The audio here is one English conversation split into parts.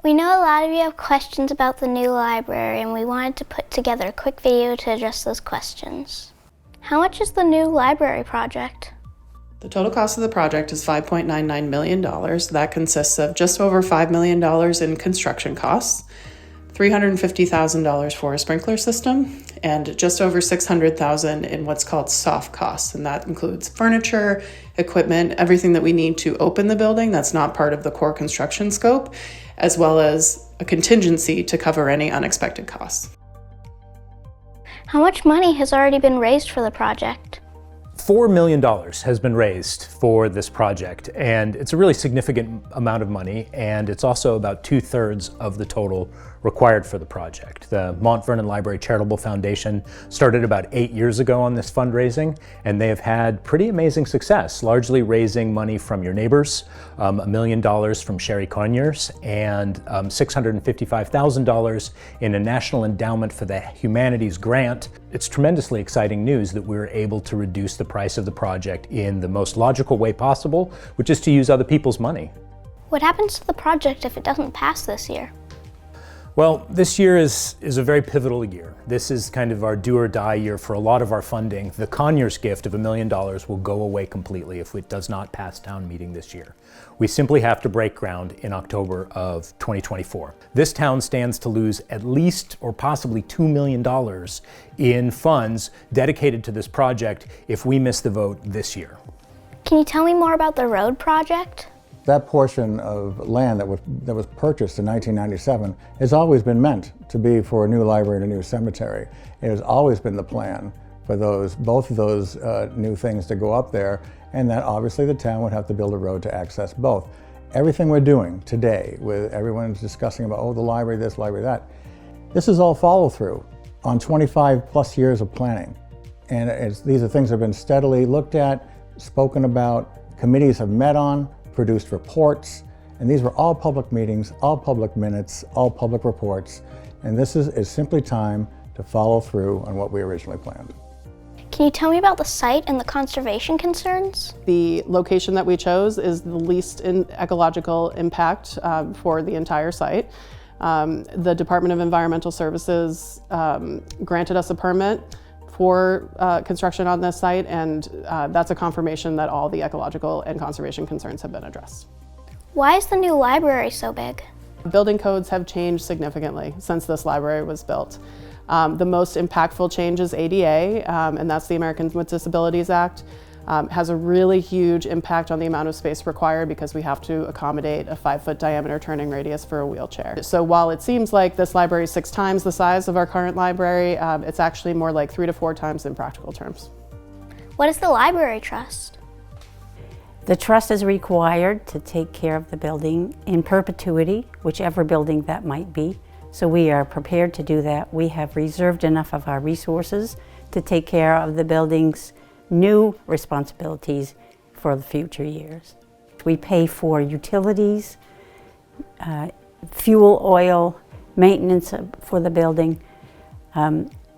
We know a lot of you have questions about the new library, and we wanted to put together a quick video to address those questions. How much is the new library project? The total cost of the project is $5.99 million. That consists of just over $5 million in construction costs, $350,000 for a sprinkler system, and just over $600,000 in what's called soft costs. And that includes furniture, equipment, everything that we need to open the building that's not part of the core construction scope, as well as a contingency to cover any unexpected costs. How much money has already been raised for the project? $4 million has been raised for this project, and it's a really significant amount of money, and it's also about 2/3 of the total required for the project. The Mount Vernon Library Charitable Foundation started about 8 years ago on this fundraising, and they have had pretty amazing success, largely raising money from your neighbors, $1 million from Sherry Conyers, and $655,000 in a National Endowment for the Humanities grant. It's tremendously exciting news that we're able to reduce the price of the project in the most logical way possible, which is to use other people's money. What happens to the project if it doesn't pass this year? Well, this year is a very pivotal year. This is kind of our do or die year for a lot of our funding. The Conyers gift of $1 million will go away completely if it does not pass town meeting this year. We simply have to break ground in October of 2024. This town stands to lose at least or possibly $2 million in funds dedicated to this project if we miss the vote this year. Can you tell me more about the road project? That portion of land that was purchased in 1997 has always been meant to be for a new library and a new cemetery. It has always been the plan for both of those new things to go up there, and that obviously the town would have to build a road to access both. Everything we're doing today, with everyone's discussing about, oh, the library this, library that, this is all follow through on 25+ years of planning. And these are things that have been steadily looked at, spoken about, committees have met on, produced reports, and these were all public meetings, all public minutes, all public reports, and this is simply time to follow through on what we originally planned. Can you tell me about the site and the conservation concerns? The location that we chose is the least ecological impact for the entire site. The Department of Environmental Services granted us a permit for construction on this site, and that's a confirmation that all the ecological and conservation concerns have been addressed. Why is the new library so big? Building codes have changed significantly since this library was built. The most impactful change is ADA, and that's the Americans with Disabilities Act. Has a really huge impact on the amount of space required because we have to accommodate a 5-foot diameter turning radius for a wheelchair. So while it seems like this library is 6 times the size of our current library, it's actually more like 3 to 4 times in practical terms. What is the library trust? The trust is required to take care of the building in perpetuity, whichever building that might be. So we are prepared to do that. We have reserved enough of our resources to take care of the building's new responsibilities for the future years. We pay for utilities, fuel, oil, maintenance for the building.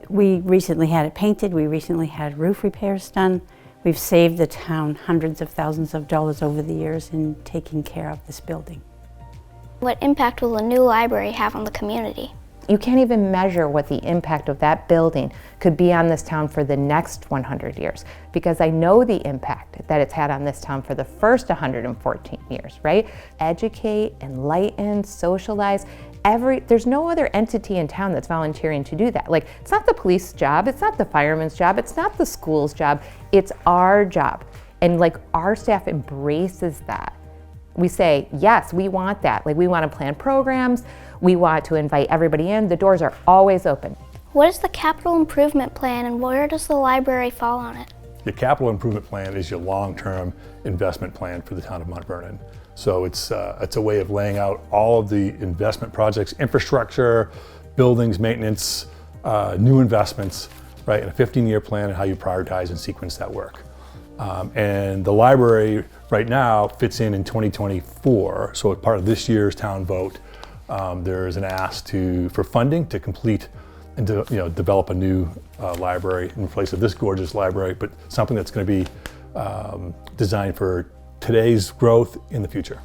We recently had it painted. We recently had roof repairs done. We've saved the town hundreds of thousands of dollars over the years in taking care of this building. What impact will the new library have on the community? You can't even measure what the impact of that building could be on this town for the next 100 years, because I know the impact that it's had on this town for the first 114 years, right? Educate, enlighten, socialize. There's no other entity in town that's volunteering to do that. Like, it's not the police job, it's not the fireman's job, it's not the school's job, it's our job. And like, our staff embraces that. We say, yes, we want that. Like, we want to plan programs, we want to invite everybody in, the doors are always open. What is the capital improvement plan, and where does the library fall on it? Your capital improvement plan is your long-term investment plan for the town of Mount Vernon. So it's a way of laying out all of the investment projects, infrastructure, buildings, maintenance, new investments, right, and a 15-year plan and how you prioritize and sequence that work. And the library right now fits in 2024, so as part of this year's town vote, there is an ask for funding to complete and to develop a new library in place of this gorgeous library, but something that's going to be designed for today's growth in the future.